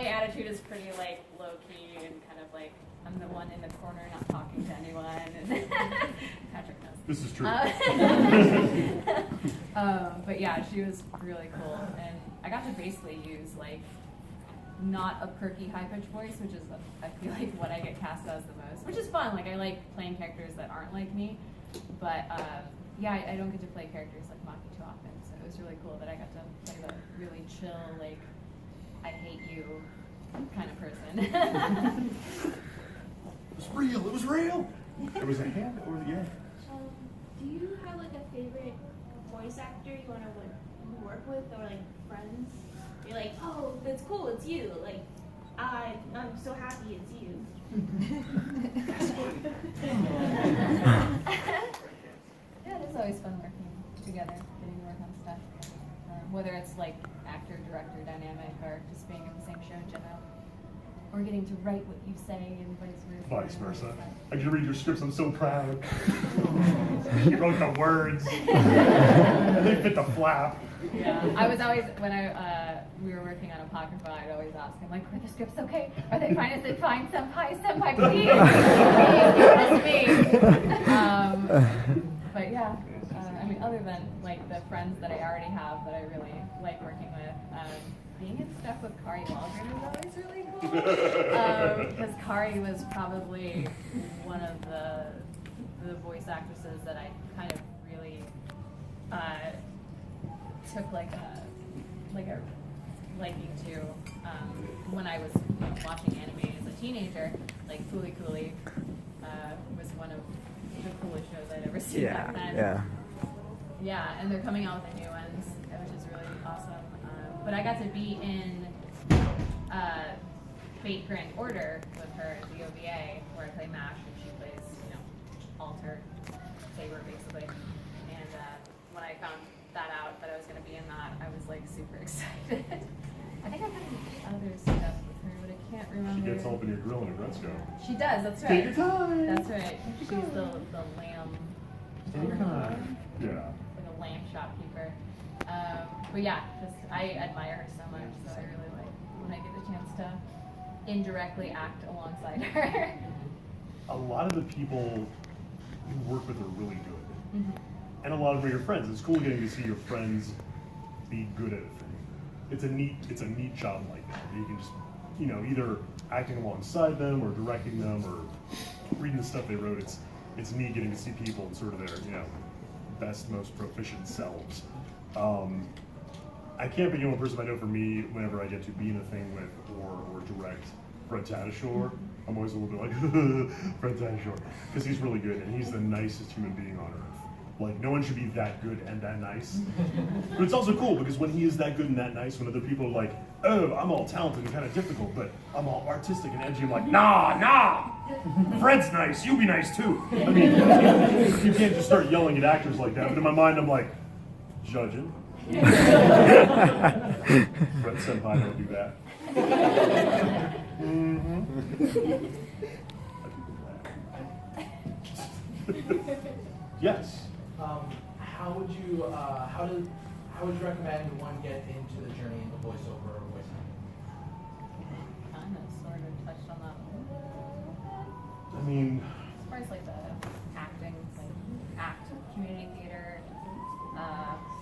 attitude is pretty like low key and kind of like I'm the one in the corner not talking to anyone. And Patrick knows. This is true. But yeah, she was really cool, and I got to basically use like not a perky high pitched voice, which is I feel like what I get cast as the most, which is fun. Like I like playing characters that aren't like me, but yeah, I don't get to play characters like Maki too often, so it was really cool that I got to play the really chill, like I hate you kind of person. It was real. It was real. It was a hand over the air. Do you have like a favorite voice actor you want to work with, or like friends? You're like, oh, that's cool. It's you. Like, I'm so happy it's you. Yeah, it is always fun working together, getting to work on stuff. Whether it's like actor-director dynamic or just being in the same show in general. Or getting to write what you say and vice versa. Vice versa. I can read your scripts, I'm so proud. You wrote the words. And they fit the flap. Yeah, I was always, when we were working on Apocrypha, I'd always ask him, like, are the scripts okay? Are they fine? Is it fine? Senpai, please! Please, give this to me! But yeah, I mean, other than, like, the friends that I already have that I really like working with, being in stuff with Kari Wahlgren is always really cool. Because Kari was probably one of the voice actresses that I kind of really took like a liking to when I was watching anime as a teenager. Like Fooly Cooly was one of the coolest shows I'd ever seen back then. Yeah, and they're coming out with the new ones, which is really awesome. But I got to be in Fate Grand Order with her at the OVA, where I play MASH and she plays, Alter Saber basically. And when I found that out that I was going to be in that, I was like super excited. I think I've done other stuff with her, but I can't remember. She gets all up in your grill in a Gretzko. She does, that's right. Take your time. That's right. She's the lamb. Take your time. Yeah. Like a lamb shopkeeper. But yeah, just I admire her so much, so I really like when I get the chance to indirectly act alongside her. A lot of the people you work with are really good. Mm-hmm. And a lot of them are your friends. It's cool getting to see your friends be good at it for you. It's a neat job like that. You can just, either acting alongside them or directing them or reading the stuff they wrote. It's neat getting to see people in sort of their, best, most proficient selves. I can't think of one person I know for me, whenever I get to be in a thing with or direct Fred Tatasciore, I'm always a little bit like, Fred Tatasciore, because he's really good and he's the nicest human being on earth. Like, no one should be that good and that nice. But it's also cool because when he is that good and that nice, when other people are like, oh, I'm all talented and kind of difficult, but I'm all artistic and edgy, I'm like, nah, Fred's nice, you be nice too. I mean, you can't just start yelling at actors like that, but in my mind I'm like, judging. Fred Senpai don't do that. Mm-hmm. Yes. How would you recommend one get into the journey into voiceover or voice acting? Kind of sort of touched on that a little bit. I mean, As far as like the acting, like act community theater,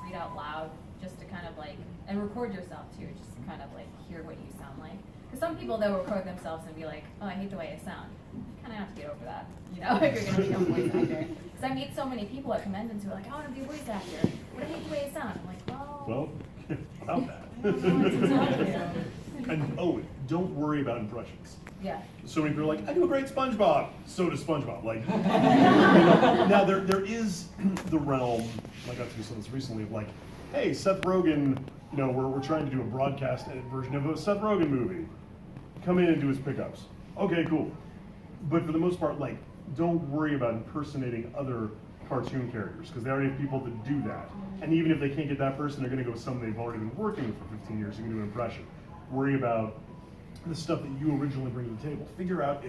read out loud, just to kind of like, and record yourself too, just to kind of like hear what you sound like. Because some people, they'll record themselves and be like, oh, I hate the way I sound. You kind of have to get over that, if you're going to become a voice actor. Because I meet so many people at conventions who are like, I want to be a voice actor, but I hate the way I sound. I'm like, well, about that. I don't know what to tell you. And don't worry about impressions. Yeah. So many people are like, I do a great SpongeBob. So does SpongeBob. Like, now there is the realm. I got to do something recently of like, hey, Seth Rogen. We're trying to do a broadcast edit version of a Seth Rogen movie. Come in and do his pickups. Okay, cool. But for the most part, like, don't worry about impersonating other cartoon characters because they already have people that do that. And even if they can't get that person, they're going to go with someone they've already been working with for 15 years who can do an impression. Worry about the stuff that you originally bring to the table. Figure out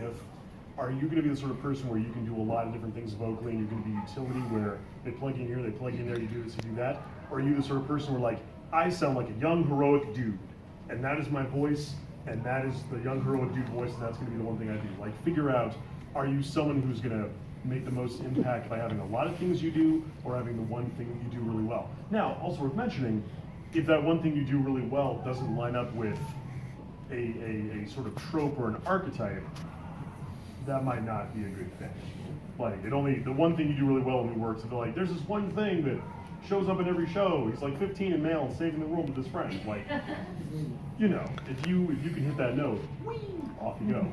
are you going to be the sort of person where you can do a lot of different things vocally and you're going to be utility where they plug in here, they plug in there, you do this, you do that? Or are you the sort of person where like, I sound like a young, heroic dude, and that is my voice, And that is the young girl with Dude voice, and that's gonna be the one thing I do. Like, figure out, are you someone who's gonna make the most impact by having a lot of things you do, or having the one thing that you do really well? Now, also worth mentioning, if that one thing you do really well doesn't line up with a sort of trope or an archetype, that might not be a good thing. Like, the one thing you do really well only works if they're like, there's this one thing that shows up in every show. He's like 15 and male and saving the world with his friends. Like, you know, if you can hit that note, whee, off you go.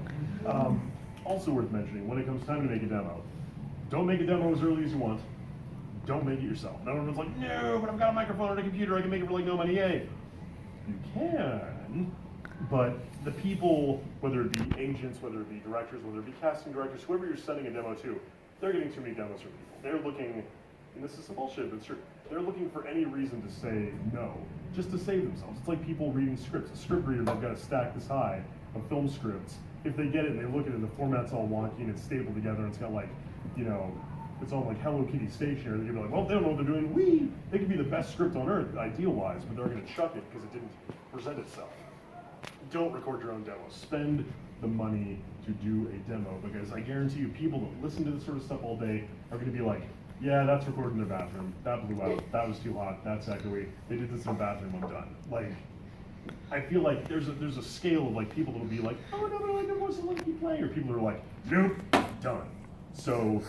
Also worth mentioning, when it comes time to make a demo, don't make a demo as early as you want. Don't make it yourself. Now everyone's like, no, but I've got a microphone and a computer, I can make it for like no money, yay. You can, but the people, whether it be agents, whether it be directors, whether it be casting directors, whoever you're sending a demo to, they're getting too many demos from people. They're looking, and this is some bullshit, but it's true, they're looking for any reason to say no, just to save themselves. It's like people reading scripts. A script reader, they've got a stack this high of film scripts. If they get it and they look at it, the format's all wonky and it's stapled together and it's got like, you know, it's on like Hello Kitty stationery, they're gonna be like, well, they don't know what they're doing. They could be the best script on earth, ideal-wise, but they're gonna chuck it because it didn't present itself. Don't record your own demos. Spend the money to do a demo, because I guarantee you people that listen to this sort of stuff all day are gonna be like, yeah, that's recorded in their bathroom. That blew out. That was too hot. That's echoey. They did this in the bathroom. I'm done. Like, I feel like there's a scale of like people that'll be like, oh no, but I like their voice, I want to keep playing, or people that are like, nope, done. So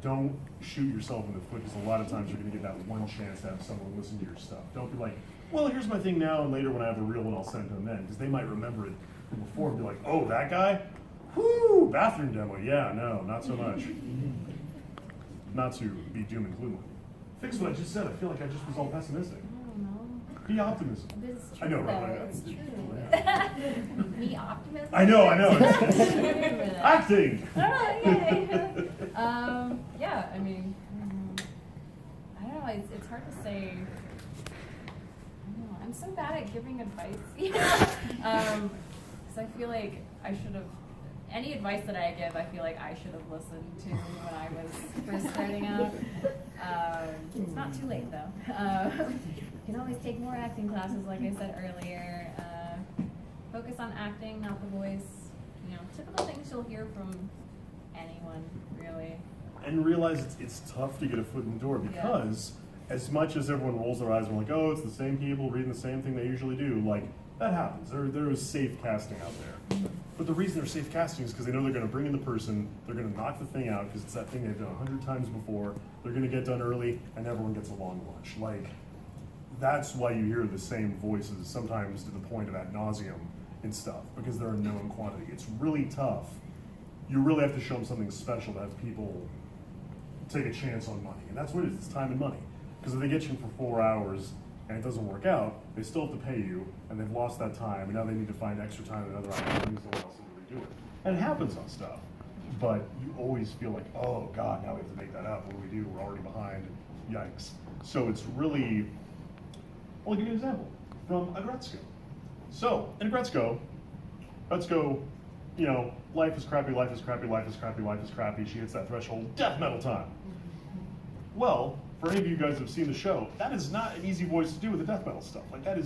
don't shoot yourself in the foot, because a lot of times you're gonna get that one chance to have someone listen to your stuff. Don't be like, well, here's my thing now, and later when I have a real one, I'll send it to them then, because they might remember it from before and be like, oh, that guy? Whoo, bathroom demo. Yeah, no, not so much. Not to be doom and gloom. Fix what I just said. I feel like I just was all pessimistic. I don't know. Be optimistic. This is true, I know, right? though. It's true. Me optimism? I know. Acting. Acting. Oh, yay. Yeah, I mean, I don't know. It's hard to say. I don't know. I'm so bad at giving advice. Because I feel like I should have. Any advice that I give, I feel like I should have listened to when I was first starting out. It's not too late though. You can always take more acting classes, like I said earlier. Focus on acting, not the voice. You know, typical things you'll hear from anyone, really. And realize it's tough to get a foot in the door, because as much as everyone rolls their eyes and like, oh, it's the same people reading the same thing they usually do, like, that happens. There is safe casting out there. But the reason they're safe casting is because they know they're going to bring in the person, they're going to knock the thing out because it's that thing they've done 100 times before, they're going to get done early, and everyone gets a long lunch. Like, that's why you hear the same voices, sometimes to the point of ad nauseum and stuff, because they're a known quantity. It's really tough. You really have to show them something special to have people take a chance on money. And that's what it is, it's time and money. Because if they get you for 4 hours, and it doesn't work out, they still have to pay you, and they've lost that time, and now they need to find extra time and other opportunities someone else to redo it. And it happens on stuff, but you always feel like, oh God, now we have to make that up. What do we do? We're already behind. Yikes. So it's really, well, I'll give you an example from Agretzko. So in Agretzko, you know, life is crappy, life is crappy, life is crappy, life is crappy. She hits that threshold, death metal time. Well, for any of you guys who have seen the show, that is not an easy voice to do with the death metal stuff. Like, that is